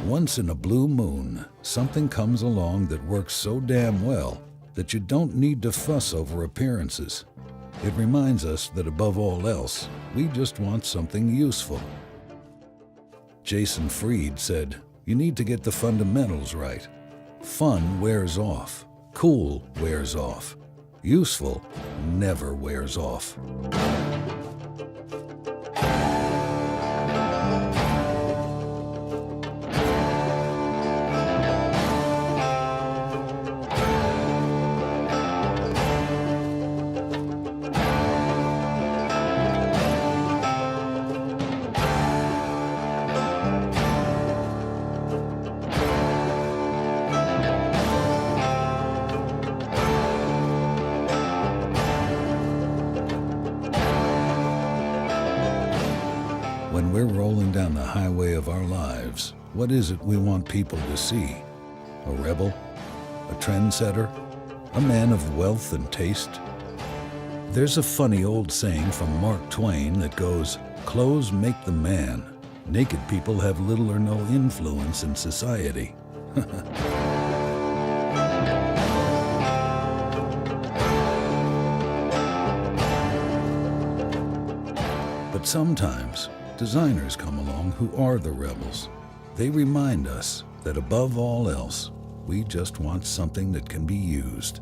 Once in a blue moon, something comes along that works so damn well that you don't need to fuss over appearances. It reminds us that above all else, we just want something useful. Jason Fried said, "You need to get the fundamentals right. Fun wears off. Cool wears off. Useful never wears off." When we're rolling down the highway of our lives, what is it we want people to see? A rebel? A trendsetter? A man of wealth and taste? There's a funny old saying from Mark Twain that goes, "Clothes make the man. Naked people have little or no influence in society." But sometimes, designers come along who are the rebels. They remind us that above all else, we just want something that can be used.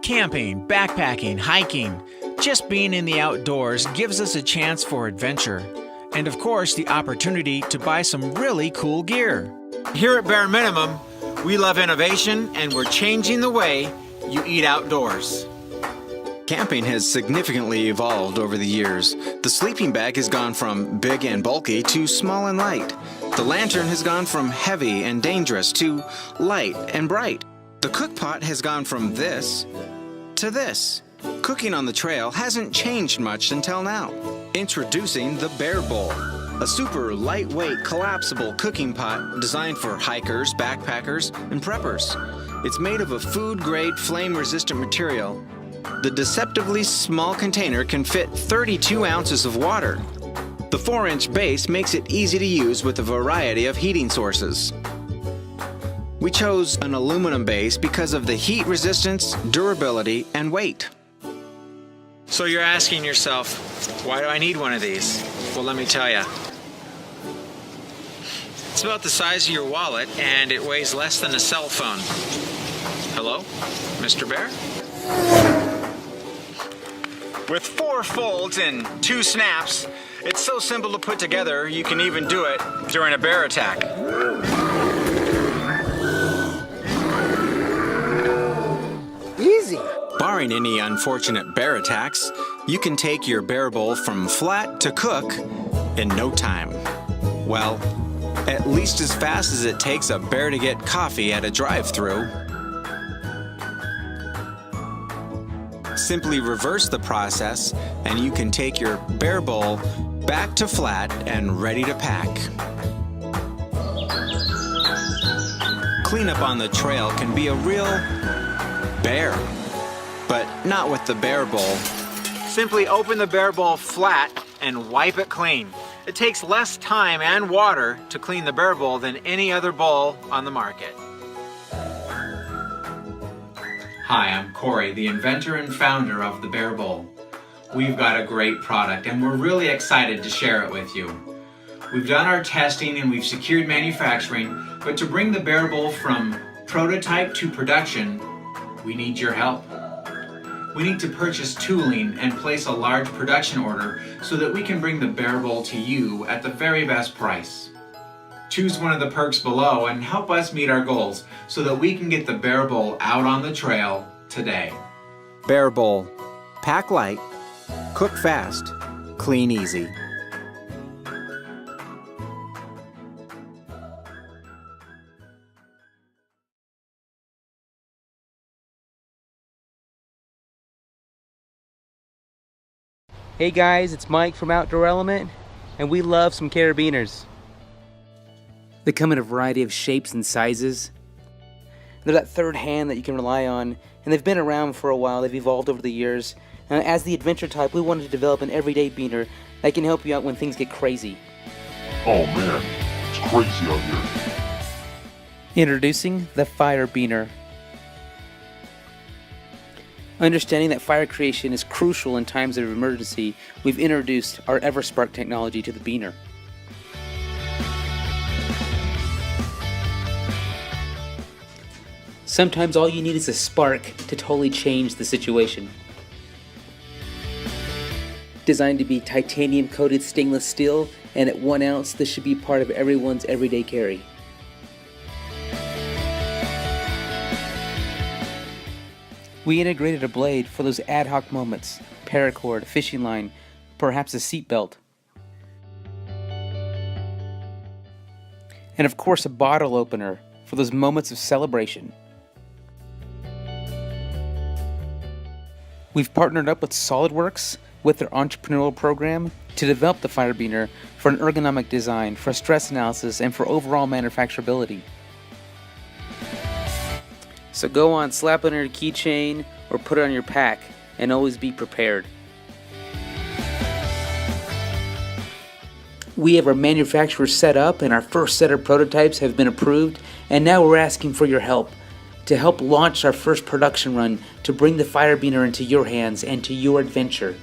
Camping, backpacking, hiking. Just being in the outdoors gives us a chance for adventure, and of course the opportunity to buy some really cool gear. Here at Bare Minimum, we love innovation and we're changing the way you eat outdoors. Camping has significantly evolved over the years. The sleeping bag has gone from big and bulky to small and light. The lantern has gone from heavy and dangerous to light and bright. The cookpot has gone from this to this. Cooking on the trail hasn't changed much until now. Introducing the Bare Bowl, a super lightweight collapsible cooking pot designed for hikers, backpackers, and preppers. It's made of a food-grade flame-resistant material. The deceptively small container can fit 32 ounces of water. The 4-inch base makes it easy to use with a variety of heating sources. We chose an aluminum base because of the heat resistance, durability, and weight. So you're asking yourself, why do I need one of these? Well, let me tell you. It's about the size of your wallet and it weighs less than a cell phone. Hello, Mr. Bear? With 4 folds and 2 snaps, it's so simple to put together you can even do it during a bear attack. Easy. Barring any unfortunate bear attacks, you can take your Bare Bowl from flat to cook in no time. Well, at least as fast as it takes a bear to get coffee at a drive-thru. Simply reverse the process and you can take your Bare Bowl back to flat and ready to pack. Cleanup on the trail can be a real bear, but not with the Bare Bowl. Simply open the Bare Bowl flat and wipe it clean. It takes less time and water to clean the Bare Bowl than any other bowl on the market. Hi, I'm Corey, the inventor and founder of the Bare Bowl. We've got a great product and we're really excited to share it with you. We've done our testing and we've secured manufacturing, but to bring the Bare Bowl from prototype to production, we need your help. We need to purchase tooling and place a large production order so that we can bring the Bare Bowl to you at the very best price. Choose one of the perks below and help us meet our goals so that we can get the Bare Bowl out on the trail today. Bare Bowl. Pack light, cook fast, clean easy. Hey guys, it's Mike from Outdoor Element, and we love some carabiners. They come in a variety of shapes and sizes. They're that third hand that you can rely on, and they've been around for a while. They've evolved over the years. As the adventure type, we wanted to develop an everyday beaner that can help you out when things get crazy. Oh man, it's crazy out here. Introducing the Fire Beaner. Understanding that fire creation is crucial in times of emergency, we've introduced our EverSpark technology to the beaner. Sometimes all you need is a spark to totally change the situation. Designed to be titanium coated stainless steel, and at 1 ounce, this should be part of everyone's everyday carry. We integrated a blade for those ad hoc moments, paracord, fishing line, perhaps a seat belt. And of course a bottle opener for those moments of celebration. We've partnered up with SolidWorks with their entrepreneurial program to develop the Fire Beaner for an ergonomic design, for stress analysis, and for overall manufacturability. So go on, slap it on your keychain or put it on your pack, and always be prepared. We have our manufacturer set up and our first set of prototypes have been approved, and now we're asking for your help to help launch our first production run to bring the Fire Beaner into your hands and to your adventure.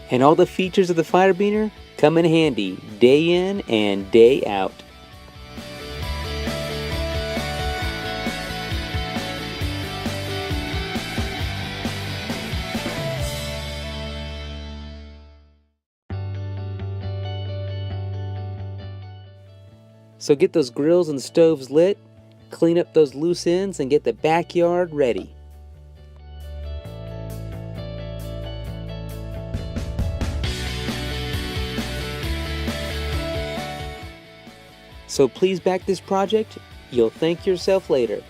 And all the features of the Fire Beaner come in handy day in and day out. So get those grills and stoves lit, clean up those loose ends, and get the backyard ready. So please back this project. You'll thank yourself later.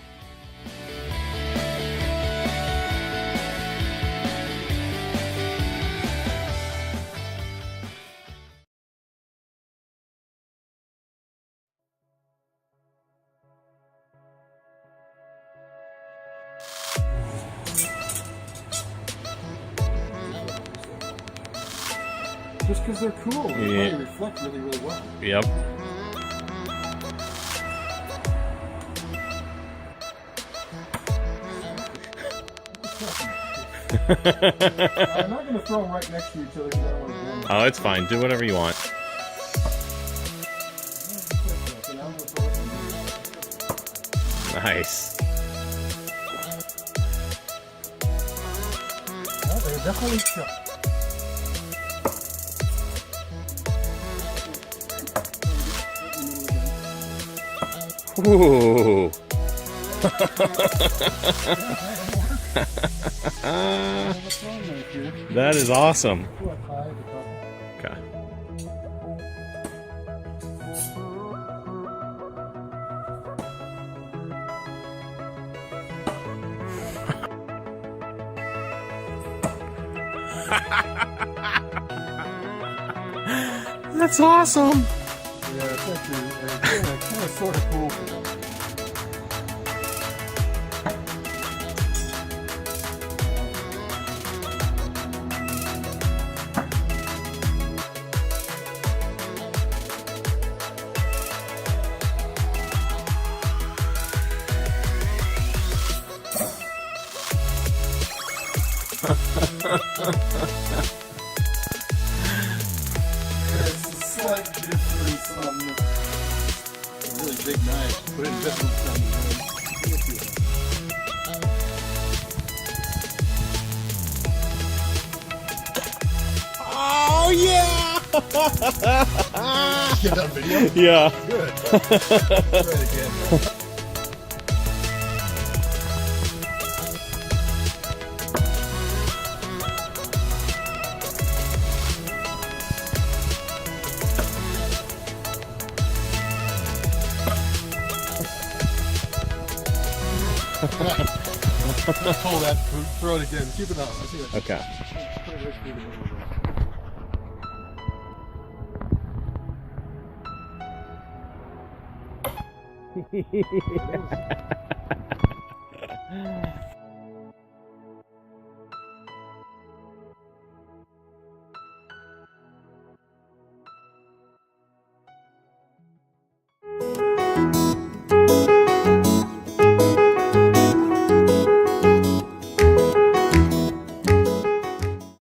Just because they're cool, they Yeah. probably reflect really, really well. Yep. I'm not going to throw them right next to each other because I don't want to blend them. Oh, it's fine. Do whatever you want. So now I'm gonna throw it in. Nice. Well, they're definitely shook. Ooh. That is awesome. Okay. That's awesome. Yeah, it's actually kind of sort of cool for them. It's a slight difference on a really big knife. Put it in different Oh yeah! Get that video? Yeah. Good. Try it again. Pull that, throw it again. Keep it up. I see it. Okay. Put it right through the middle of it.